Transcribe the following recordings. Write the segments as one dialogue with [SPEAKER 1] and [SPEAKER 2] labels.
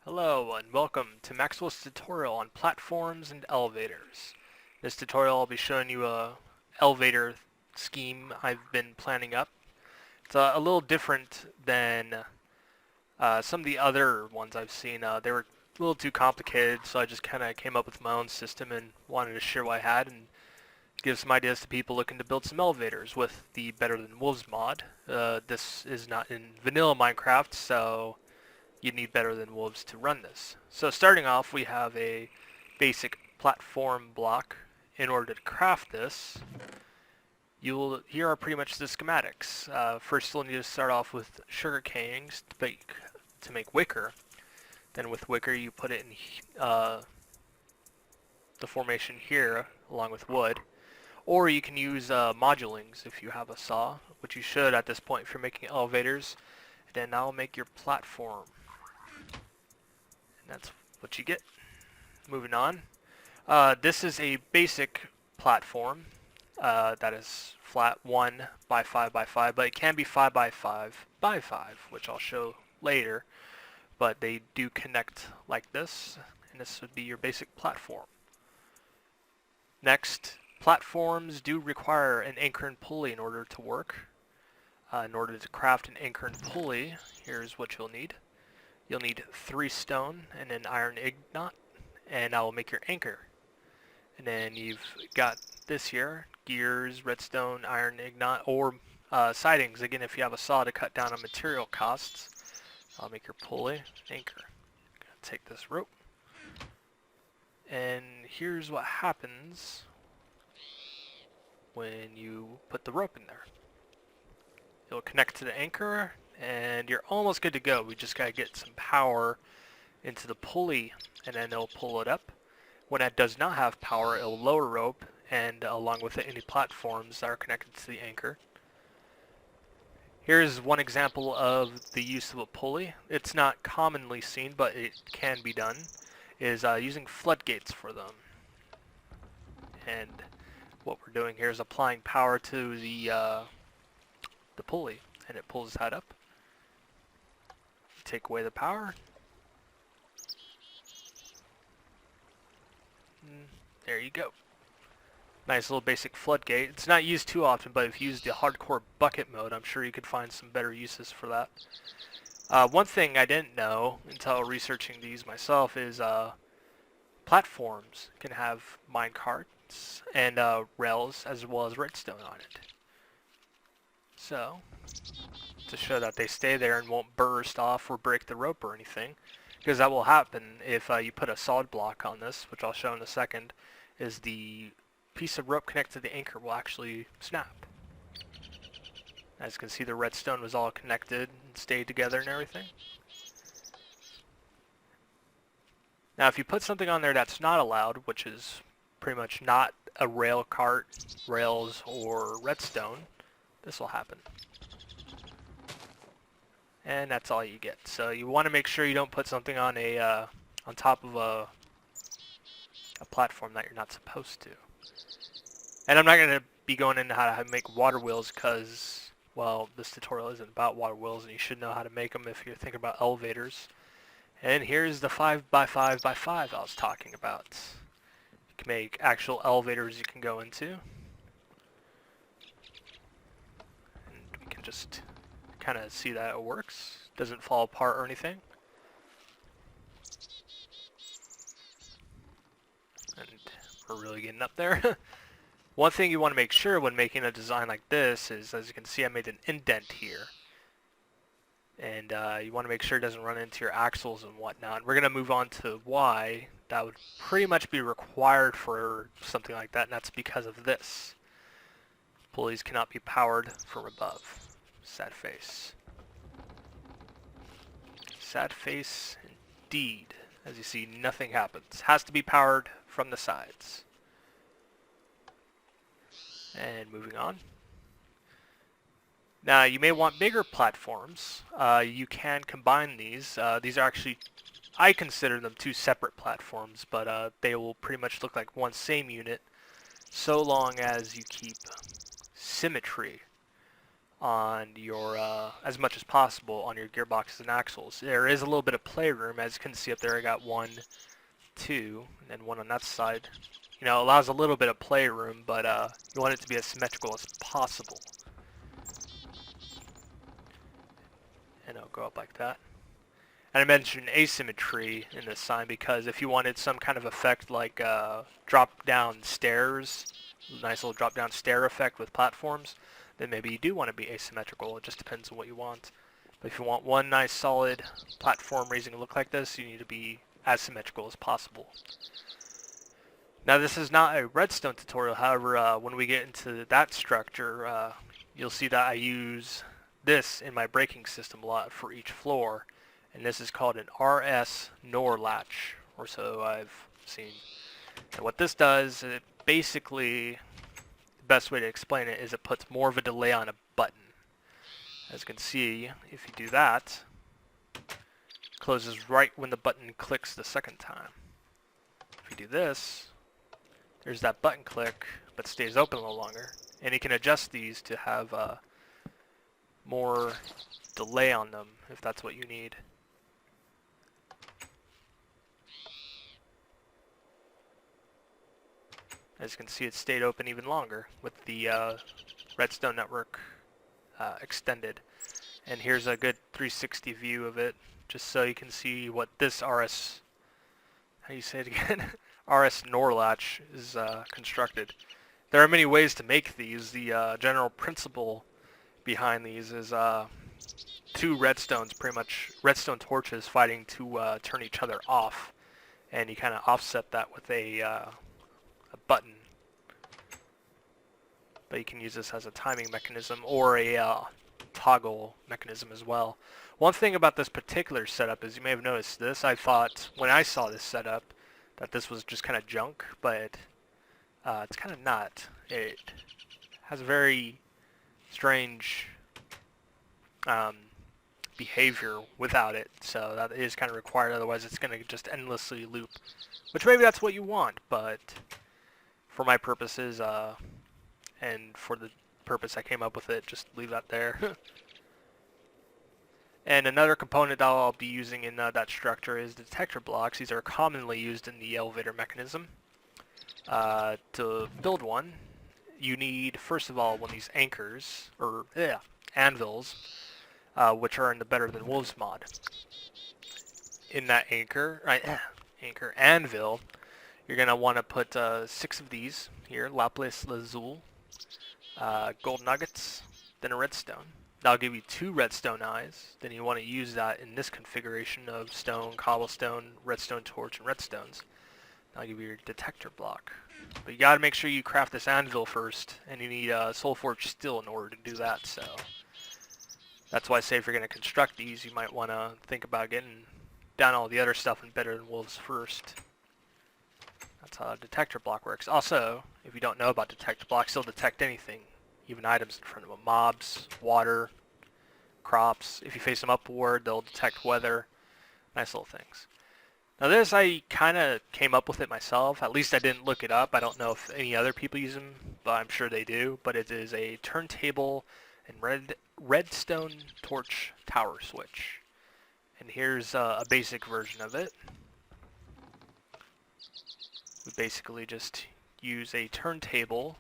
[SPEAKER 1] Hello and welcome to Maxwell's tutorial on platforms and elevators. In this tutorial I'll be showing you a elevator scheme I've been planning up. It's a little different than some of the other ones I've seen. They were a little too complicated, so I just kind of came up with my own system and wanted to share what I had and give some ideas to people looking to build some elevators with the Better Than Wolves mod. This is not in vanilla Minecraft, so you need Better Than Wolves to run this. So starting off, we have a basic platform block. In order to craft this, here are pretty much the schematics. First, you'll need to start off with sugar canes to make wicker. Then with wicker, you put it in the formation here, along with wood. Or you can use modulings if you have a saw, which you should at this point if you're making elevators. Then that'll make your platform. That's what you get. Moving on. This is a basic platform that is flat 1 by 5 by 5, but it can be 5 by 5 by 5, which I'll show later. But they do connect like this, and this would be your basic platform. Next, platforms do require an anchor and pulley in order to work. In order to craft an anchor and pulley, here's what you'll need. You'll need 3 stone and an iron ignot, and that will make your anchor. And then you've got this here, gears, redstone, iron ignot, or sidings. Again, if you have a saw to cut down on material costs, I'll make your pulley, anchor. Take this rope. And here's what happens when you put the rope in there. It'll connect to the anchor, and you're almost good to go. We just gotta get some power into the pulley, and then it'll pull it up. When it does not have power, it'll lower rope, and along with it, any platforms that are connected to the anchor. Here's one example of the use of a pulley. It's not commonly seen, but it can be done, is using floodgates for them. And what we're doing here is applying power to the pulley, and it pulls that up. Take away the power. There you go. Nice little basic floodgate. It's not used too often, but if you use the hardcore bucket mode, I'm sure you could find some better uses for that. One thing I didn't know until researching these myself is platforms can have mine carts and rails as well as redstone on it. So, to show that they stay there and won't burst off or break the rope or anything, because that will happen if you put a solid block on this, which I'll show in a second, is the piece of rope connected to the anchor will actually snap. As you can see, the redstone was all connected and stayed together and everything. Now if you put something on there that's not allowed, which is pretty much not a rail cart, rails, or redstone, this will happen. And that's all you get. So you want to make sure you don't put something on on top of a platform that you're not supposed to. And I'm not going to be going into how to make water wheels because, well, this tutorial isn't about water wheels, and you should know how to make them if you're thinking about elevators. And here's the 5 by 5 by 5 I was talking about. You can make actual elevators you can go into. And we can just kind of see that it works. Doesn't fall apart or anything. And we're really getting up there. One thing you want to make sure when making a design like this is, as you can see, I made an indent here. And you want to make sure it doesn't run into your axles and whatnot. We're going to move on to why that would pretty much be required for something like that, and that's because of this. Pulleys cannot be powered from above. Sad face. Sad face indeed. As you see, nothing happens. Has to be powered from the sides. And moving on. Now you may want bigger platforms. You can combine these. These are actually, I consider them 2 separate platforms, but they will pretty much look like one same unit so long as you keep symmetry on your, as much as possible on your gearboxes and axles. There is a little bit of playroom, as you can see up there. I got 1, 2, and then 1 on that side. You know, it allows a little bit of playroom, but you want it to be as symmetrical as possible. And it'll go up like that. And I mentioned asymmetry in this sign because if you wanted some kind of effect like drop-down stairs, nice little drop-down stair effect with platforms, then maybe you do want to be asymmetrical. It just depends on what you want. But if you want one nice solid platform raising a look like this, you need to be as symmetrical as possible. Now this is not a redstone tutorial, however, when we get into that structure, you'll see that I use this in my braking system a lot for each floor. And this is called an RS NOR latch, or so I've seen. And what this does, it basically, the best way to explain it is it puts more of a delay on a button. As you can see, if you do that, it closes right when the button clicks the second time. If you do this, there's that button click, but stays open a little longer. And you can adjust these to have more delay on them, if that's what you need. As you can see, it stayed open even longer with the redstone network extended. And here's a good 360 view of it, just so you can see what this RS, how do you say it again? RS NOR latch is constructed. There are many ways to make these. The general principle behind these is 2 redstones, pretty much redstone torches fighting to turn each other off. And you kind of offset that with a button, but you can use this as a timing mechanism or a toggle mechanism as well. One thing about this particular setup is you may have noticed this. I thought when I saw this setup that this was just kind of junk, but it's kind of not. It has a very strange behavior without it, so that is kind of required, otherwise it's going to just endlessly loop, which maybe that's what you want, but for my purposes, and for the purpose I came up with it, just leave that there. And another component that I'll be using in that structure is detector blocks. These are commonly used in the elevator mechanism. To build one, you need, first of all, one of these anchors, or anvils, which are in the Better Than Wolves mod. In that anchor anvil, you're going to want to put 6 of these here, lapis lazuli, gold nuggets, then a redstone. That'll give you 2 redstone eyes. Then you want to use that in this configuration of stone, cobblestone, redstone torch, and redstones. That'll give you your detector block. But you got to make sure you craft this anvil first, and you need soulforged steel in order to do that. So that's why I say if you're going to construct these, you might want to think about getting down all the other stuff in Better Than Wolves first. That's how a detector block works. Also, if you don't know about detector blocks, they'll detect anything, even items in front of them. Mobs, water, crops. If you face them upward, they'll detect weather. Nice little things. Now this, I kind of came up with it myself. At least I didn't look it up. I don't know if any other people use them, but I'm sure they do. But it is a turntable and redstone torch tower switch. And here's a basic version of it. We basically just use a turntable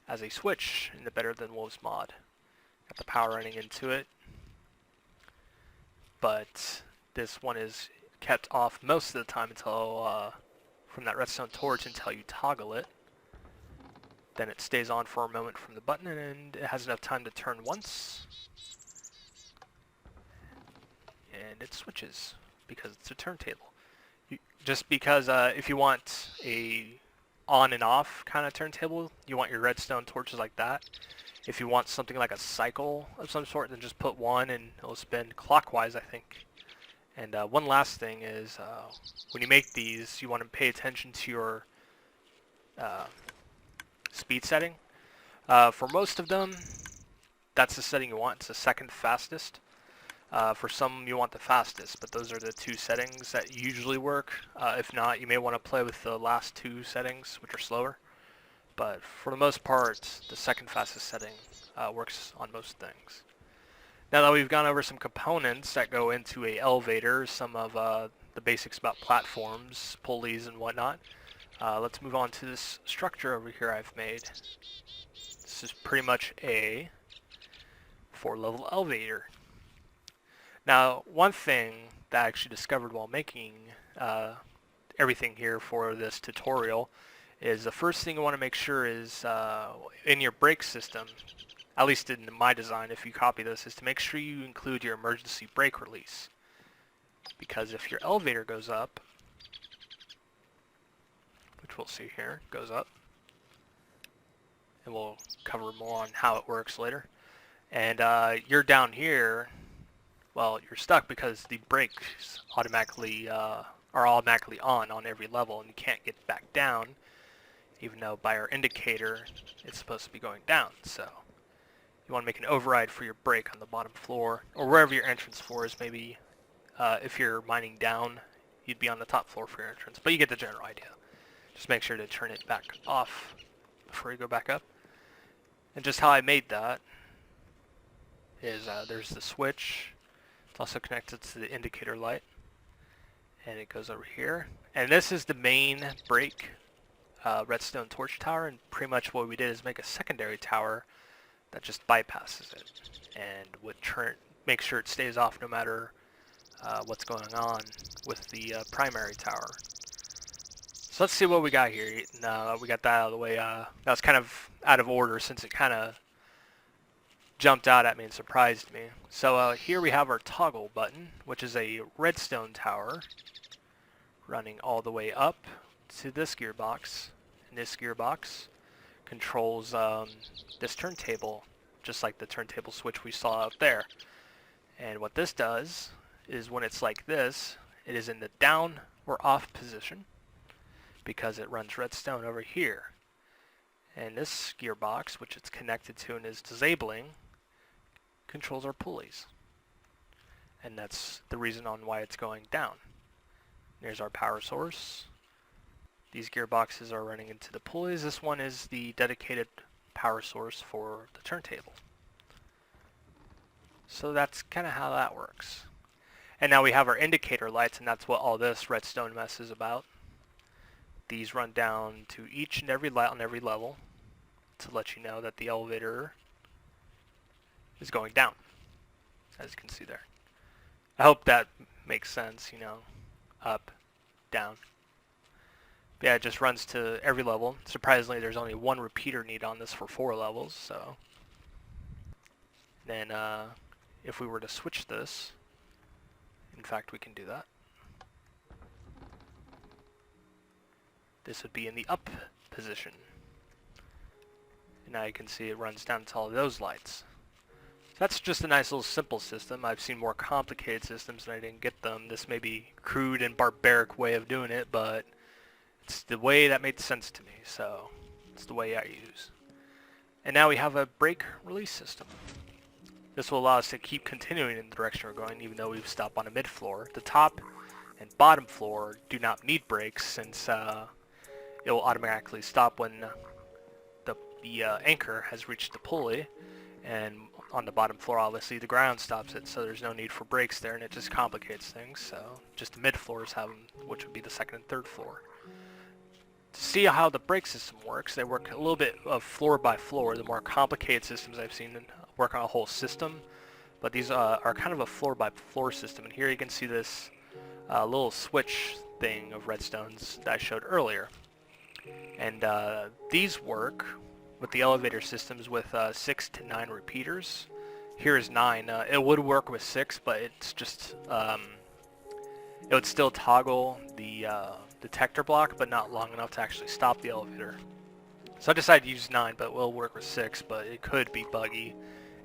[SPEAKER 1] as a switch in the Better Than Wolves mod. Got the power running into it, but this one is kept off most of the time until from that redstone torch until you toggle it. Then it stays on for a moment from the button, and it has enough time to turn once, and it switches because it's a turntable. Just because if you want a on and off kind of turntable, you want your redstone torches like that. If you want something like a cycle of some sort, then just put one and it'll spin clockwise, I think. And one last thing is when you make these, you want to pay attention to your speed setting. For most of them, that's the setting you want. It's the second fastest. For some, you want the fastest, but those are the 2 settings that usually work. If not, you may want to play with the last 2 settings, which are slower. but for the most part, the second fastest setting works on most things. Now that we've gone over some components that go into a elevator, some of the basics about platforms, pulleys, and whatnot, let's move on to this structure over here I've made. This is pretty much a 4-level elevator. Now, one thing that I actually discovered while making everything here for this tutorial is the first thing you want to make sure is in your brake system, at least in my design, if you copy this, is to make sure you include your emergency brake release. Because if your elevator goes up, which we'll see here, goes up, and we'll cover more on how it works later, and you're down here, well, you're stuck because the brakes automatically are automatically on every level, and you can't get back down, even though by our indicator it's supposed to be going down. So you want to make an override for your brake on the bottom floor, or wherever your entrance floor is. Maybe if you're mining down, you'd be on the top floor for your entrance, but you get the general idea. Just make sure to turn it back off before you go back up. And just how I made that is there's the switch. It's also connected to the indicator light, and it goes over here. And this is the main brake redstone torch tower, and pretty much what we did is make a secondary tower that just bypasses it and would make sure it stays off no matter what's going on with the primary tower. So let's see what we got here. We got that out of the way. That was kind of out of order since it kind of jumped out at me and surprised me. So here we have our toggle button, which is a redstone tower running all the way up to this gearbox. And this gearbox controls this turntable, just like the turntable switch we saw up there. And what this does is when it's like this, it is in the down or off position because it runs redstone over here. And this gearbox, which it's connected to and is disabling, controls our pulleys. And that's the reason on why it's going down. There's our power source. These gearboxes are running into the pulleys. This one is the dedicated power source for the turntable. So that's kind of how that works. And now we have our indicator lights, and that's what all this redstone mess is about. These run down to each and every light on every level to let you know that the elevator is going down, as you can see there. I hope that makes sense, you know, up, down. But yeah, it just runs to every level. Surprisingly, there's only one repeater need on this for 4 levels, so. Then if we were to switch this, in fact we can do that. This would be in the up position. And now you can see it runs down to all of those lights. That's just a nice little simple system. I've seen more complicated systems and I didn't get them. This may be crude and barbaric way of doing it, but it's the way that made sense to me, so it's the way I use. And now we have a brake release system. This will allow us to keep continuing in the direction we're going, even though we've stopped on a mid-floor. The top and bottom floor do not need brakes, since it will automatically stop when the anchor has reached the pulley, and on the bottom floor obviously the ground stops it, so there's no need for brakes there, and it just complicates things. So just the mid floors have them, which would be the second and third floor. To see how the brake system works, they work a little bit of floor by floor. The more complicated systems I've seen work on a whole system, but these are kind of a floor by floor system. And here you can see this little switch thing of redstones that I showed earlier. And these work with the elevator systems with 6 to 9 repeaters. Here is 9. It would work with 6, but it's just it would still toggle the detector block, but not long enough to actually stop the elevator. So I decided to use 9, but it will work with 6, but it could be buggy.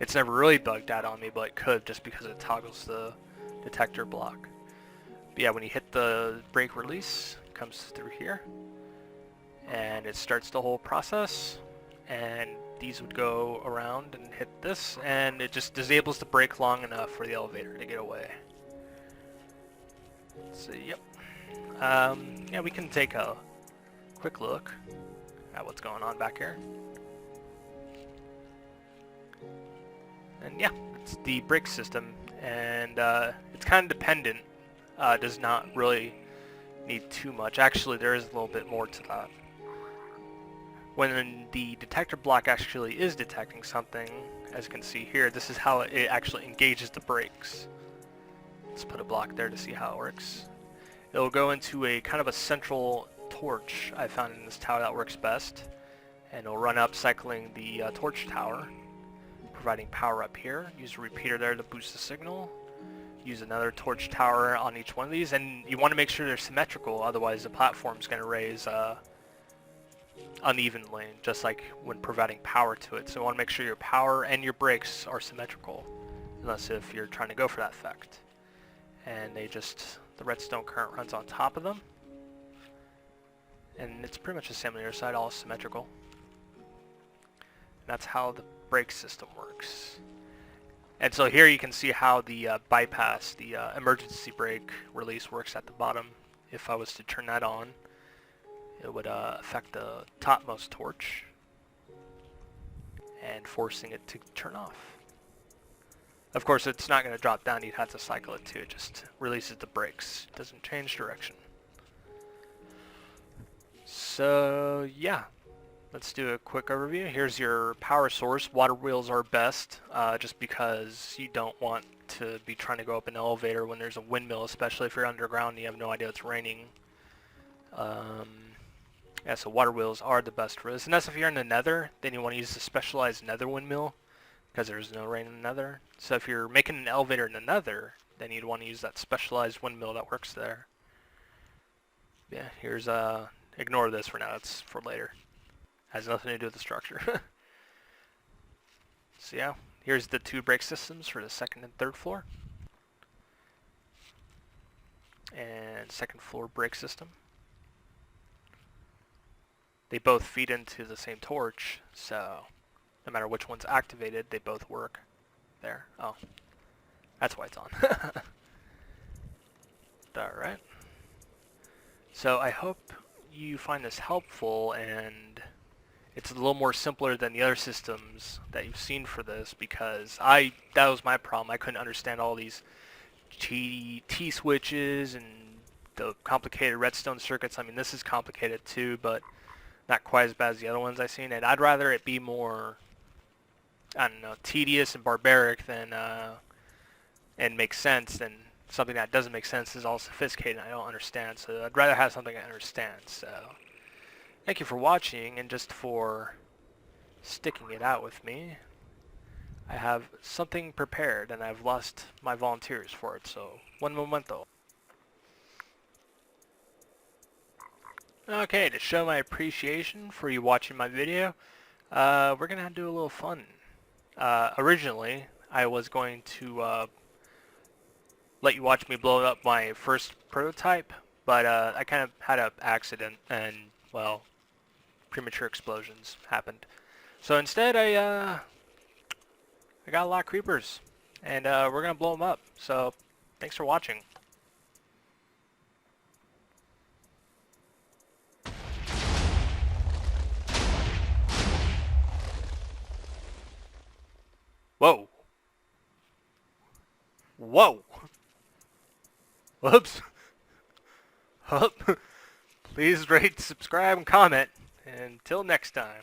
[SPEAKER 1] It's never really bugged out on me, but it could, just because it toggles the detector block. But yeah, when you hit the brake release, it comes through here, and it starts the whole process, and these would go around and hit this, and it just disables the brake long enough for the elevator to get away. So yep. Yeah, we can take a quick look. at what's going on back here. And yeah, it's the brake system, and it's kind of dependent. Does not really need too much. Actually, there is a little bit more to that. When the detector block actually is detecting something, as you can see here, this is how it actually engages the brakes. Let's put a block there to see how it works. It'll go into a kind of a central torch I found in this tower that works best, and it'll run up cycling the torch tower, providing power up here. Use a repeater there to boost the signal. Use another torch tower on each one of these, and you want to make sure they're symmetrical, otherwise the platform's going to raise unevenly, just like when providing power to it. So you want to make sure your power and your brakes are symmetrical, unless if you're trying to go for that effect. And the redstone current runs on top of them, and it's pretty much the same on the other side, all symmetrical. And that's how the brake system works. And so here you can see how the bypass, the emergency brake release works at the bottom. If I was to turn that on, it would affect the topmost torch and forcing it to turn off. Of course, it's not going to drop down. You'd have to cycle it too. It just releases the brakes. It doesn't change direction. So yeah, let's do a quick overview. Here's your power source. Water wheels are best, just because you don't want to be trying to go up an elevator when there's a windmill, especially if you're underground and you have no idea it's raining. Yeah, so water wheels are the best for this. And that's if you're in the nether, then you want to use the specialized nether windmill, because there's no rain in the nether. So if you're making an elevator in the nether, then you'd want to use that specialized windmill that works there. Yeah, here's, ignore this for now, it's for later. Has nothing to do with the structure. So yeah, here's the two brake systems for the second and third floor. And second floor brake system. They both feed into the same torch, so no matter which one's activated, they both work. There. Oh. That's why it's on. Alright. So I hope you find this helpful, and it's a little more simpler than the other systems that you've seen for this, because that was my problem. I couldn't understand all these T-switches and the complicated redstone circuits. I mean, this is complicated too, but not quite as bad as the other ones I've seen, and I'd rather it be more, I don't know, tedious and barbaric than and make sense than something that doesn't make sense is all sophisticated and I don't understand. So I'd rather have something I understand. So thank you for watching, and just for sticking it out with me. I have something prepared and I've lost my volunteers for it, so one momento. Okay, to show my appreciation for you watching my video, we're gonna do a little fun. Originally, I was going to let you watch me blow up my first prototype, but I kind of had an accident, and well, premature explosions happened. So instead, I got a lot of creepers, and we're gonna blow them up. So thanks for watching. Whoa. Whoa. Whoops. Please rate, subscribe, and comment. Until next time.